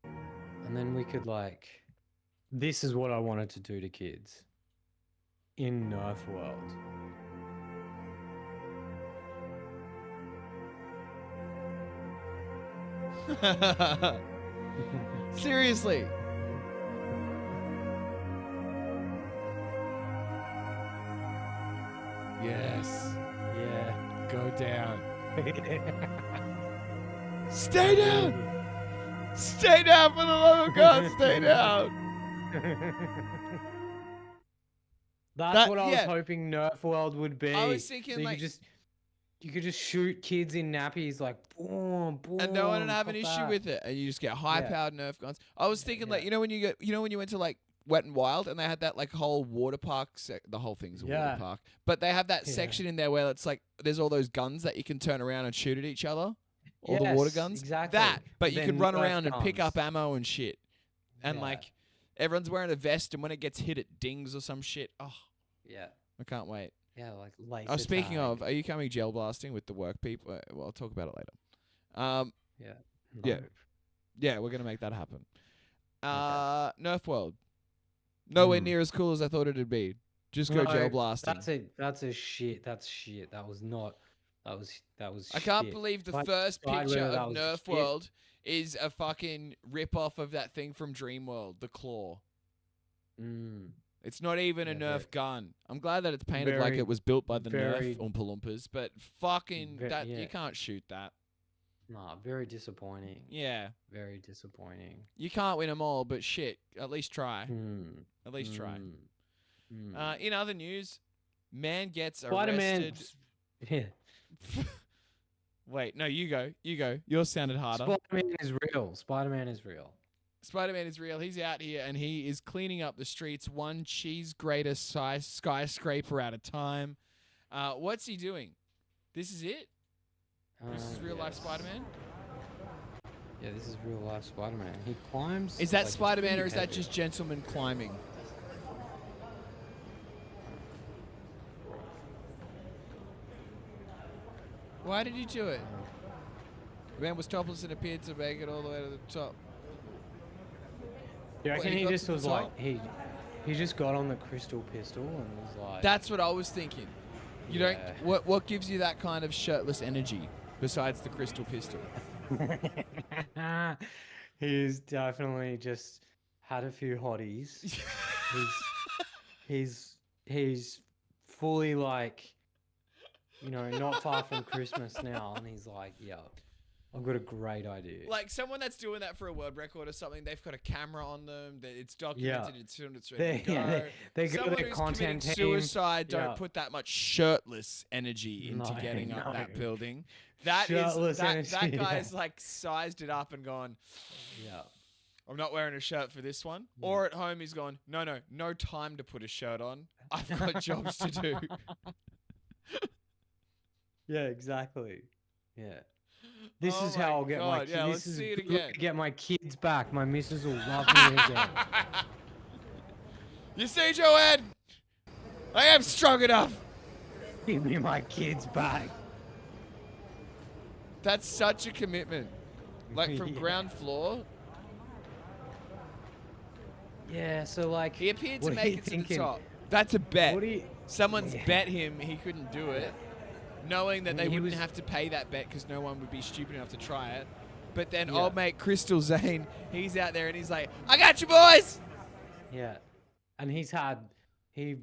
And then we could like. This is what I wanted to do to kids. In Nerf World. Seriously. Yes. Yeah. Go down. Stay down. Stay down for the love of God. Stay down. That's what I was yeah. hoping Nerf World would be. I was thinking, so like- you could just shoot kids in nappies like boom, boom. And no one would have an pop issue that. with it, and you just get high-powered Nerf guns. I was thinking, like, when you went to like Wet and Wild, and they had that like whole water park. The whole thing's a water park, but they have that section in there where it's like there's all those guns that you can turn around and shoot at each other. All the water Yes, guns. exactly. That, but you Then can run Nerf around and pick guns. up ammo and shit, and Yeah. like everyone's wearing a vest, and when it gets hit, it dings or some shit. Oh, Yeah. I can't wait. Yeah, like laser Oh, speaking tag. of, are you coming gel blasting with the work people? Well, I'll talk about it later. Yeah. Yeah. No. Yeah, we're gonna make that happen. Nerf World, nowhere near as cool as I thought it'd be. Just go gel No, blasting. That's a shit. That's shit. That was not. That was. I can't shit. believe the Like, first Side picture River, that of was Nerf shit. World is a fucking rip off of that thing from Dreamworld, the claw. Mm. It's not even a Yeah, Nerf very- gun. I'm glad that it's painted like very- it was built by the very- Nerf Oompa Loompas, but fucking that yeah. you can't shoot that. Nah, very disappointing. Yeah, Very disappointing. you can't win them all, but shit, at least try. Hmm. At least try. Mm. In other news, man gets Spider-Man. arrested. Yeah. Wait, no, you go. You go. Yours sounded harder. Spider-Man is real. Spider-Man is real. Spider-Man is real. He's out here and he is cleaning up the streets one cheese grater size skyscraper at a time. What's he doing? This is it? This is real life Yes. Spider-Man? Yeah, this is real life Spider-Man. He climbs. Is that like, it's Spider-Man pretty or is that heavy. just gentleman climbing? Why did he do it? The man was topless and appeared to make it all the way to the top. You What, reckon he he got just to the was like top? he just got on the crystal pistol and was like. That's what I was thinking. You Yeah. don't. What gives you that kind of shirtless energy besides the crystal pistol? He's definitely just had a few hotties. he's fully like, not far from Christmas now, and he's like, yeah, I've got a great idea. Like someone that's doing that for a world record or something, they've got a camera on them. That it's documented. Yeah. It's ready to go. They got Someone their who's content committing team. suicide don't Yeah. put that much shirtless energy into No, getting up that no. building. That Shirtless is that energy, guy's yeah. like sized it up and gone. Yeah. I'm not wearing a shirt for this one. Or at home he's gone. No time to put a shirt on. I've got jobs to do. Yeah, exactly. Yeah. This Oh is my how I'll get my God, kids. yeah, this let's is see it good again. to get my kids back. My missus will love me again. You see, Joanne? I am strong enough. Give me my kids back. That's such a commitment. Like from Yeah. ground floor. Yeah, so like He appeared to what are make you it to thinking? the top. That's a bet. What do you? Someone's Yeah. bet him he couldn't do it, knowing that I mean, they he wouldn't was- have to pay that bet because no one would be stupid enough to try it. But then Yeah. old mate Crystal Zane, he's out there and he's like, I got you boys! Yeah, and he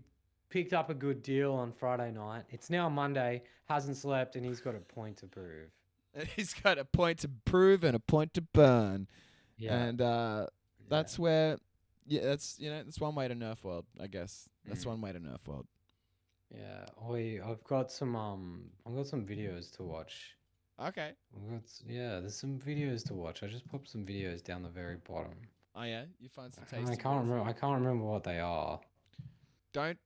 picked up a good deal on Friday night. It's now Monday. Hasn't slept, and he's got a point to prove. And he's got a point to prove and a point to burn. Yeah. And that's where, that's one way to Nerf World, I guess. That's one way to Nerf World. Yeah, I've got some videos to watch. Okay. There's some videos to watch. I just popped some videos down the very bottom. Oh yeah, you find some I tasty. can't ones? remember. I can't remember what they are. Don't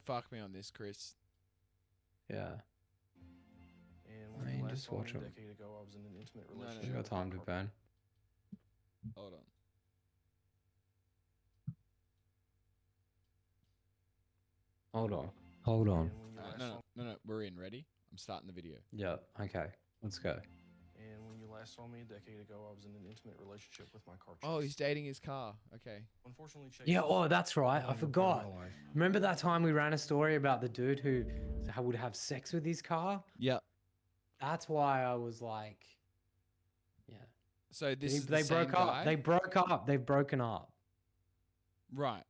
fuck me on this, Chris. Yeah, And I mean, just watch a 'em. decade ago, I was in an intimate no. relationship. you got with my time to partner. burn. Hold on. Hold on. And when you last saw- No. We're in. Ready? I'm starting the video. Yeah. Okay. Let's go. And when you last saw me a decade ago, I was in an intimate relationship with my car. Oh, Chase. he's dating his car. Okay. Unfortunately, Chase Yeah. was Oh, that's right. I the love of my forgot. life. Remember that time we ran a story about the dude who would have sex with his car? Yeah. That's why I was like, yeah. So this is they the same broke up. guy? They broke up. They've broken up. Right.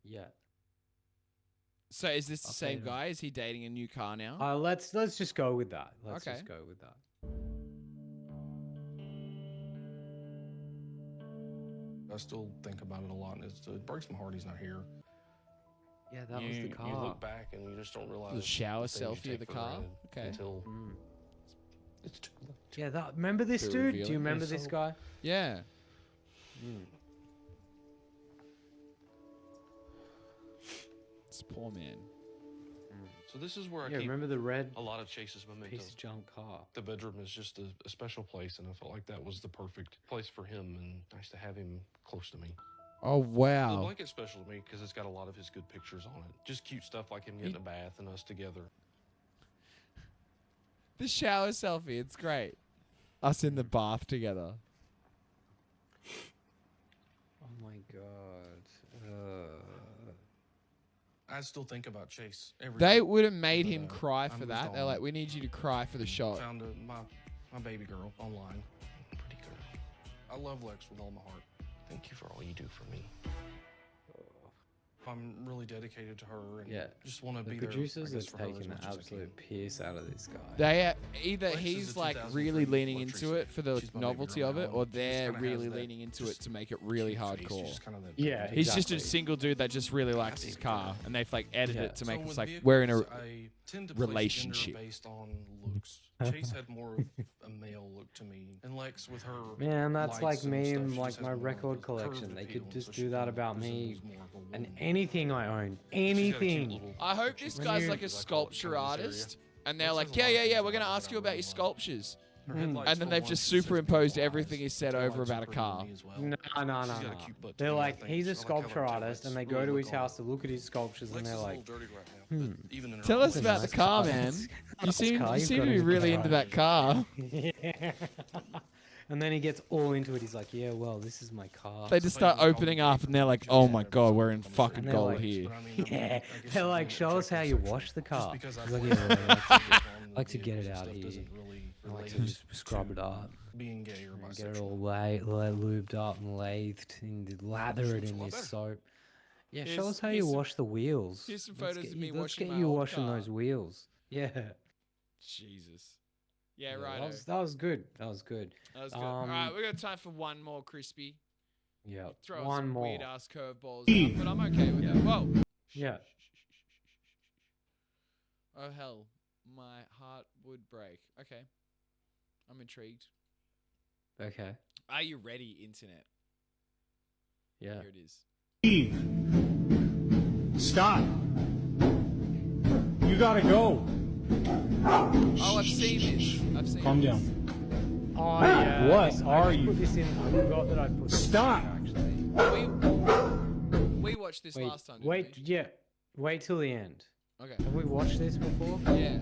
Yeah. So is this the same Updated. guy? Is he dating a new car now? Let's just go with that. Let's Okay. just go with that. I still think about it a lot, and it breaks my heart he's not here. Yeah, that was the car. You look back and you just don't realize The shower the things you selfie of take the for car? granted Okay. Until it's too late. Yeah, that. Remember this Bit dude? Do revealing. you remember Yeah, this so- guy? Yeah. This poor man. So this is where I Yeah, keep remember the red a lot of Chase's mementos. piece of junk car? The bedroom is just a special place, and I felt like that was the perfect place for him, and nice to have him close to me. Oh, The wow. blanket's special to me because it's got a lot of his good pictures on it. Just cute stuff like him getting a bath and us together. The shower selfie. It's great. Us in the bath together. Oh my god. I still think about Chase every They day. would have made But, him cry I for moved that. They're on. like, we need you to cry for the shot. Found my baby girl online. Pretty girl. I love Lex with all my heart. Thank you for all you do for me. I'm really dedicated to her and Yeah. just want to The be there. producers I guess, are for her as taking the much as I can. absolute piss out of this guy. They either Lex is he's a like 2003 really leaning Ford into Tracer. it for the She's my baby novelty girl of now, it, or and she just they're kinda has really that leaning into it just to make it really cute face. She's hardcore. just kinda that Yeah, cute. He's just a exactly. single dude that just really likes his car, and they've like edited it to So make with us like vehicles, we're in a I tend to place relationship. gender based on looks. Chase had more of a male look to me, and Lex with her. Man, that's like lights and me stuff, and she like just has my more of record a collection. curved They could appeal, just so do she that about me resembles more of a and woman. anything I own. She's got a cute Anything. little- I hope this When guy's you- like a as I call it, sculpture kind of this artist, area. and they're Lex like, has a yeah, lot of yeah, yeah, things we're gonna about ask her you I about really your like. sculptures. Her headlights, And then for they've one, just she has superimposed beautiful everything he eyes. said Her over lights about are a pretty to car. me as well. No. She's got a cute butt to They're me, I like, think. he's a I like how her sculpture artist, and they taillights go really to look his house to on. look at his sculptures, and Lex they're is a like, little dirty right now, but even in her Tell us eyes, about the nice car, car. man. It's a You nice seem car. you You've seem got to a be good really car. into that car. yeah. And then he gets all into it. He's like, yeah, well, this is my car. They just start opening up, and they're like, oh my god, we're in fucking And they're gold like- here. Yeah. They're like, show us how you wash the car. because He's I like, like yeah, well, I like to the get it vehicles and out stuff here. doesn't really I like to relate just scrub it up. being gay or And get it bisexual. all lubed up and lathed and lather it in this soap. Yeah, show Here's- us how here's you some- wash the wheels. here's some Let's photos get of me you- let's washing get my you old washing car. those wheels. Yeah. Jesus. Yeah, Yeah, right. that was good. That was good. That was good. All right, we got time for one more crispy. Yeah. Throw us One some more. weird ass curveballs, out, but I'm okay with that. Whoa. Yeah. Oh hell, my heart would break. Okay, I'm intrigued. Okay. Are you ready, internet? Yeah. Here it is. Stop. You gotta go. Oh, I've seen this. I've seen Calm this. down. Oh, yeah. What I are just you? Put this in. I forgot that I put this Stop. in, actually. We watched this last time. Didn't Wait, yeah. Wait till the end. We? Okay. Have we watched this before? Yeah.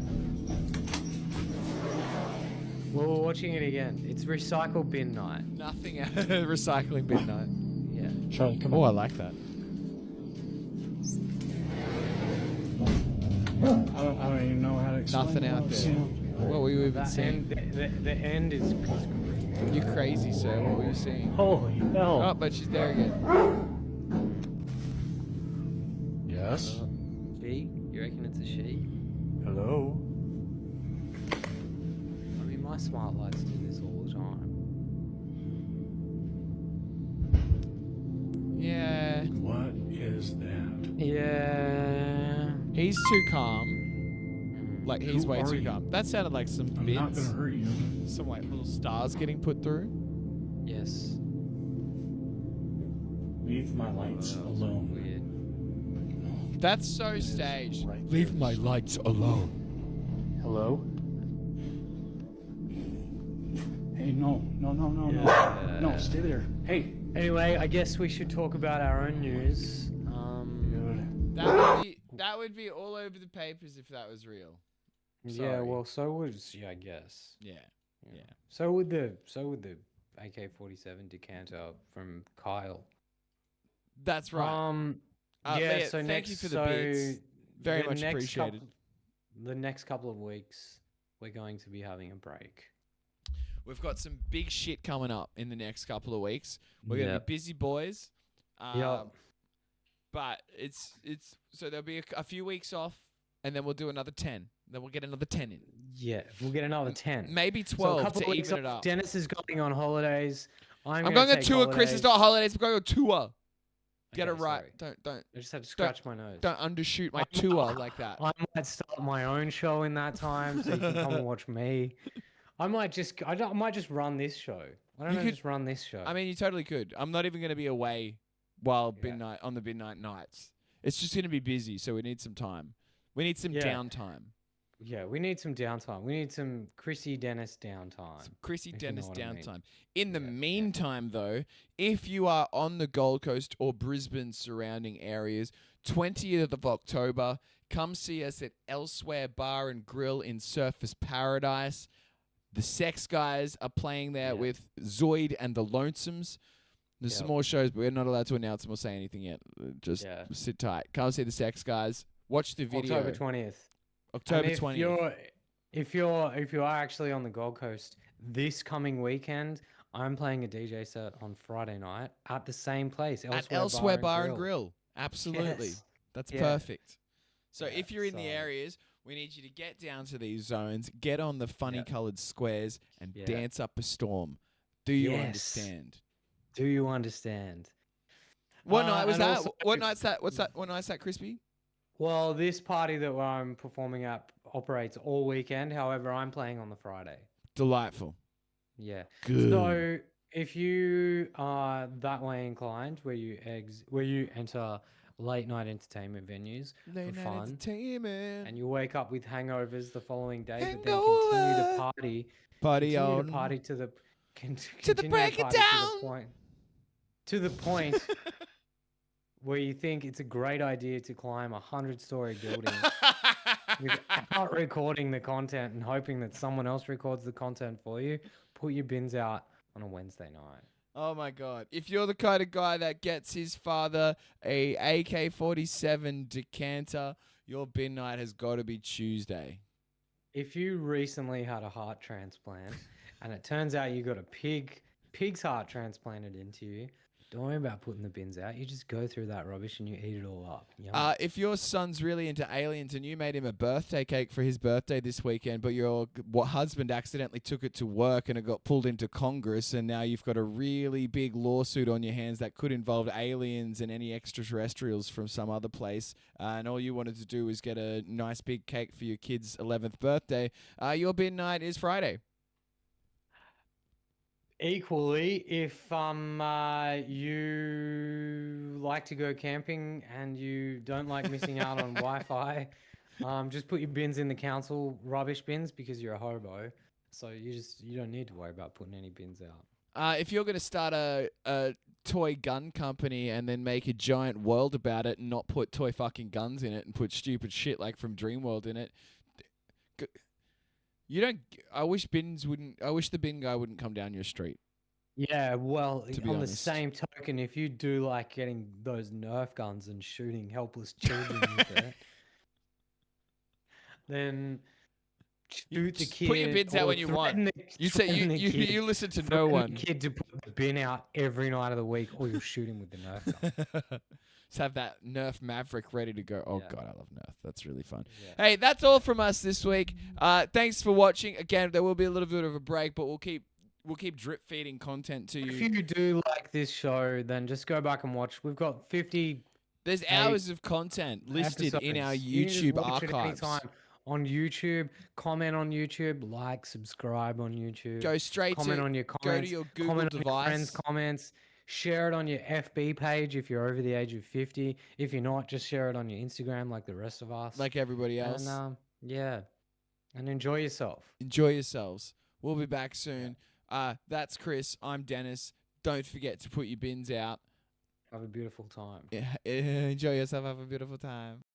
Well, we're watching it again. It's recycle bin night. Nothing. Recycling bin night. Yeah. Charlie, come Oh, I on. like that. I don't even know how to explain Nothing what out I'm there. seeing. What were you even That seeing? end, the end is great. You crazy, sir. What were you seeing? Holy hell. Oh, but she's there again. Yes. She? You reckon it's a she? Hello. I mean, my smart lights do this all the time. Yeah. What is that? Yeah. He's too calm. Like, he's Who way are too you? calm. That sounded like some I'm not bits. gonna hurt you. Some, like, little stars getting put through. Yes. Leave my lights alone. Weird. That's so staged. Leave my lights alone. Hello? Hey, no. Yeah. No, stay there. Hey. Anyway, I guess we should talk about our own news. That would be all over the papers if that was real. Yeah, Sorry. well, so would I guess. Yeah. Yeah. So would the AK-47 decanter from Kyle. That's right. Yeah. Leah, So thank next, you for the beats. Very the much next appreciated. The next couple of weeks, we're going to be having a break. We've got some big shit coming up in the next couple of weeks. We're gonna Yep. be busy boys. Yep. But it's so there'll be a few weeks off, and then we'll do another 10. Then we'll get another 10 in. Yeah, we'll get another 10. Maybe So 12 a couple to of weeks even it off. up. Dennis is going on holidays. I'm gonna going on take tour, Chris. It's holidays. not holidays. I'm going on tour. Get it Okay, right. sorry. Don't I just had to scratch my nose. don't undershoot my tour like that. I might start my own show in that time, so you can come and watch me. I might just run this show. Why don't I just run this show? I mean, you totally could. I'm not even going to be away while midnight on the midnight nights. It's just going to be busy, so we need some time. We need some downtime. Yeah, we need some downtime. We need some Chrissy Dennis downtime. Some Chrissy if you know Dennis what I mean. downtime. In the meantime, though, if you are on the Gold Coast or Brisbane surrounding areas, 20th of October, come see us at Elsewhere Bar and Grill in Surfers Paradise. The Sex Guys are playing there with Zoid and the Lonesomes. There's some more shows, but we're not allowed to announce them or say anything yet. Just sit tight. Come see the Sex Guys. Watch the video. October 20th. October And 20th. If you are actually on the Gold Coast this coming weekend, I'm playing a DJ set on Friday night at the same place, At Elsewhere Bar and Grill. Absolutely. Yes. That's Yeah. perfect. So if you're in the areas, we need you to get down to these zones, get on the funny coloured squares, and dance up a storm. Do you understand? Do you understand? What night was and that? also- What night's that? What's that? What night's that, Crispy? Well, this party that I'm performing at operates all weekend. However, I'm playing on the Friday. Delightful. Yeah. Good. So if you are that way inclined, where you enter late night entertainment venues Late for night fun, entertainment. and you wake up with hangovers the following day, but then Hangover. continue to party, Party continue on. to party to the To the continue break it party down. to the point where you think it's a great idea to climb a 100-story building without recording the content and hoping that someone else records the content for you. Put your bins out on a Wednesday night. Oh my God. If you're the kind of guy that gets his father a AK-47 decanter, your bin night has got to be Tuesday. If you recently had a heart transplant and it turns out you got a pig's heart transplanted into you, don't worry about putting the bins out. You just go through that rubbish and you eat it all up. Yum. If your son's really into aliens and you made him a birthday cake for his birthday this weekend, but your husband accidentally took it to work and it got pulled into Congress, and now you've got a really big lawsuit on your hands that could involve aliens and any extraterrestrials from some other place, and all you wanted to do is get a nice big cake for your kid's 11th birthday, your bin night is Friday. Equally, if you like to go camping and you don't like missing out on Wi-Fi, just put your bins in the council rubbish bins because you're a hobo. So you don't need to worry about putting any bins out. If you're going to start a toy gun company and then make a giant world about it and not put toy fucking guns in it and put stupid shit like from Dreamworld in it, you don't. I wish the bin guy wouldn't come down your street. Yeah, well, To be on the honest. same token, if you do like getting those Nerf guns and shooting helpless children with it, then shoot the Just kid. put your bins out or when you want. threaten You say threaten the kid- you listen to no threaten one. the kid to put the bin out every night of the week, or you'll shoot him with the Nerf gun. Just have that Nerf Maverick ready to go. Oh Yeah. God, I love Nerf. That's really fun. Yeah. Hey, that's all from us this week. Thanks for watching. Again, there will be a little bit of a break, but we'll keep drip feeding content to If you. you do like this show, then just go back and watch. We've got 50 There's hours of content listed in our episodes. You can just YouTube watch it archives. anytime on YouTube. Comment on YouTube. Like, subscribe on YouTube. Go straight comment to on your go comments. to your Google comment on device. your friends' comments. Share it on your FB page if you're over the age of 50. If you're not, just share it on your Instagram like the rest of us. like everybody else. And yeah, and enjoy yourself. Enjoy yourselves. We'll be back soon. That's Chris. I'm Dennis. Don't forget to put your bins out. Have a beautiful time. Enjoy yourself. Have a beautiful time.